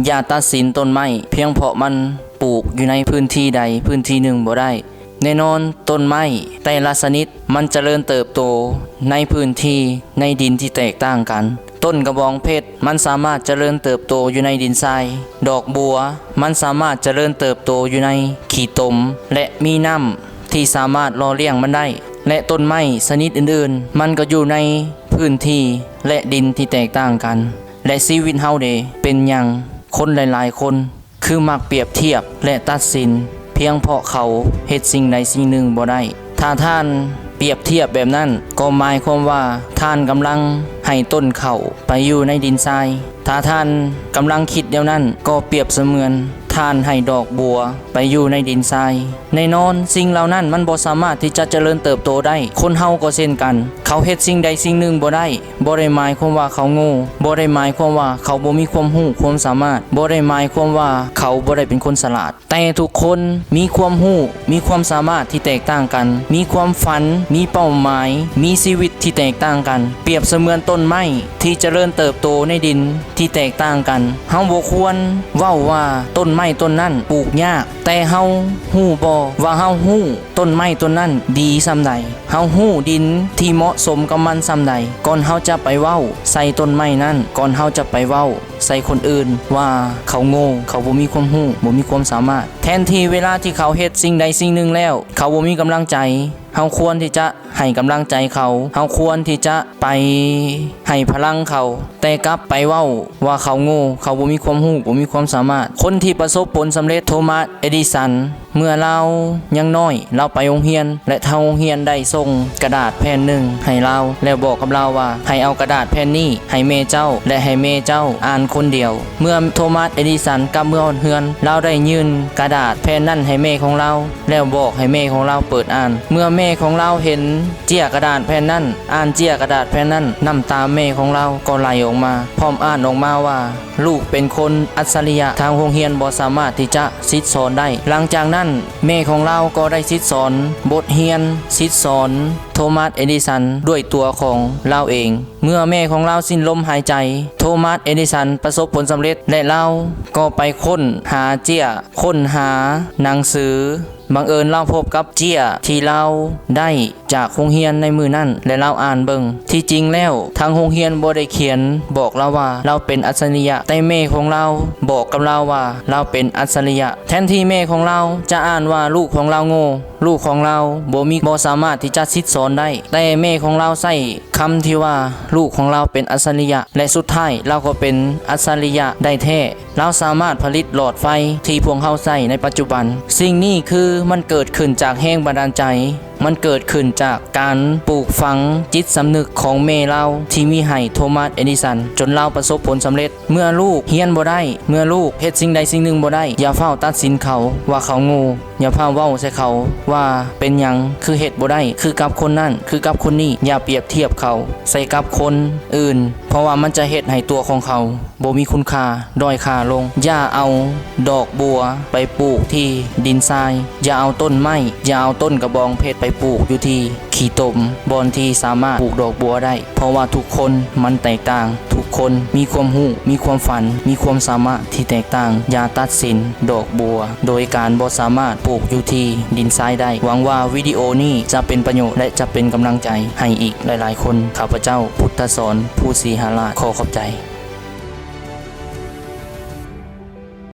อย่าตัดสินต้นไม้เพียงเพราะมันปลูกอยู่ในพื้นที่ใดพื้นที่หนึ่งบ่ได้แน่นอนต้นไม้แต่ละชนิดมันเจริญเติบโตในพื้นที่ในดินที่แตกต่างกันต้นกระบองเพชรมันสามารถเจริญเติบโตอยู่ในดินทรายดอกบัวมันสามารถเจริญเติบโตอยู่ในขี้ตมและมีน้ำที่สามารถรอเลี้ยงมันได้และต้นไม้ชนิดอื่นๆมันก็อยู่ในพื้นที่และดินที่แตกต่างกันและชีวิตเฮาเดเป็นอย่างคนหลายๆคนคือมักเปรียบเทียบและตัดสินเพียงเพราะเขาเฮ็ดสิ่งใดสิ่งหนึ่งบ่ได้ถ้าท่านเปรียบเทียบแบบนั้นก็หมายความว่าท่านกำลังให้ต้นเขาไปอยู่ในดินทรายถ้าท่านกำลังคิดเดียวนั้นก็เปรียบเสมือนท่านให้ดอกบัวไปอยู่ในดินทรายแน่นอนสิ่งเหล่านั้นมันบ่สามารถที่จะเจริญเติบโตได้คนเฮาก็เช่นกันเขาเฮ็ดสิ่งใดสิ่งหนึ่งบ่ได้บ่ได้หมายความว่าเขาโง่บ่ได้หมายความว่าเขาบ่มีความรู้ความสามารถบ่ได้หมายความว่าเขาบ่ได้เป็นคนฉลาดแต่ทุกคนมีความรู้มีความสามารถที่แตกต่างกันมีความฝันมีเป้าหมายมีชีวิตที่แตกต่างกันเปรียบเสมือนต้นไม้ที่เจริญเติบโตในดินที่แตกต่างกันเฮาบ่ควรเว้าว่าต้นไม้ต้นนั้นปลูกยากแต่เฮาฮู้บ่ว่าเฮาฮู้ต้นไม้ต้นนั้นดีส่ำใดเฮาฮู้ดินที่เหมาะสมกับมันส่ำใดก่อนเฮาจะไปเว้าใส่ต้นไม้นั้นก่อนเฮาจะไปเว้าใส่คนอื่นว่าเขาโง่เขาบ่มีความรู้บ่มีความสามารถแทนที่เวลาที่เขาเฮ็ดสิ่งใดสิ่งหนึ่งแล้วเขาบ่มีกำลังใจเฮาควรที่จะให้กำลังใจเขาเฮาควรที่จะไปให้พลังเขาแต่กลับไปเว้าว่าเขาโง่เขาบ่มีความรู้บ่มีความสามารถคนที่ประสบผลสำเร็จโทมัสเอดิสันเมื่อเรายังน้อยเราไปโรงเรียนและทางโรงเรียนได้ส่งกระดาษแผ่นหนึ่งให้เราแล้วบอกกับเราว่าให้เอากระดาษแผ่นนี้ให้แม่เจ้าและให้แม่เจ้าอ่านคนเดียวเมื่อโทมัสเอดิสันกลับเมื่อเฮือนเราได้ยื่นกระดาษแผ่นนั้นให้แม่ของเราแล้วบอกให้แม่ของเราเปิดอ่านเมื่อแม่ของเราเห็นเจี้ยกระดาษแผ่นนั้นอ่านเจี้ยกระดาษแผ่นนั้นน้ำตาแม่ของเราก็ไหลออกมาพร้อมอ่านออกมาว่าลูกเป็นคนอัจฉริยะทางโรงเรียนบ่สามารถที่จะซิดสอนได้หลังจากนั้นแม่ของเราก็ได้ซิดสอนบทเรียนซิดสอนโทมัสเอดิสันด้วยตัวของเราเองเมื่อแม่ของเราสิ้นลมหายใจโทมัสเอดิสันประสบผลสำเร็จและเราก็ไปค้นหาเจี้ยค้นหาหนังสือบังเอิญเราพบกับเจี้ยที่เราได้จากโรงเรียนในมือนั่นและเราอ่านเบิ่งที่จริงแล้วทางโรงเรียนบ่ได้เขียนบอกเราว่าเราเป็นอัจฉริยะแต่แม่ของเราบอกกับเราว่าเราเป็นอัจฉริยะแทนที่แม่ของเราจะอ่านว่าลูกของเราโง่ลูกของเราบ่สามารถที่จะซิดสอนได้แต่แม่ของเราใส่คำที่ว่าลูกของเราเป็นอัจฉริยะและสุดท้ายเราก็เป็นอัจฉริยะได้แท้เราสามารถผลิตหลอดไฟที่พวกเราใช้ในปัจจุบันสิ่งนี้คือมันเกิดขึ้นจากแรงบันดาลใจมันเกิดขึ้นจากการปลูกฝังจิตสำนึกของแม่เราที่มีให้โทมัสเอดิสันจนเราประสบผลสำเร็จเมื่อลูกเรียนบ่ได้เมื่อลูกเฮ็ดสิ่งใดสิ่งหนึ่งบ่ได้อย่าเฝ้าตัดสินเขาว่าเขาโง่อย่าพาเว้าใส่เขาว่าเป็นหยังคือเฮ็ดบ่ได้คือกับคนนั่นคือกับคนนี้อย่าเปรียบเทียบเขาใส่กับคนอื่นเพราะว่ามันจะเฮ็ดให้ตัวของเขาบ่มีคุณค่าด้อยค่าลงอย่าเอาดอกบัวไปปลูกที่ดินทรายอย่าเอาต้นไม้อย่าเอาต้นกระบองเพชรไปปลูกอยู่ที่ขี้ตมบอนที่สามารถปลูกดอกบัวได้เพราะว่าทุกคนมันแตกต่างทุกคนมีความรู้มีความฝันมีความสามารถที่แตกต่างอย่าตัดสินดอกบัวโดยการบ่สามารถปลูกอยู่ที่ดินทรายได้หวังว่าวิดีโอนี้จะเป็นประโยชน์และจะเป็นกำลังใจให้อีกหลายๆคนข้าพเจ้าพุทธสอนผู้ศรีหราชขอขอบใจ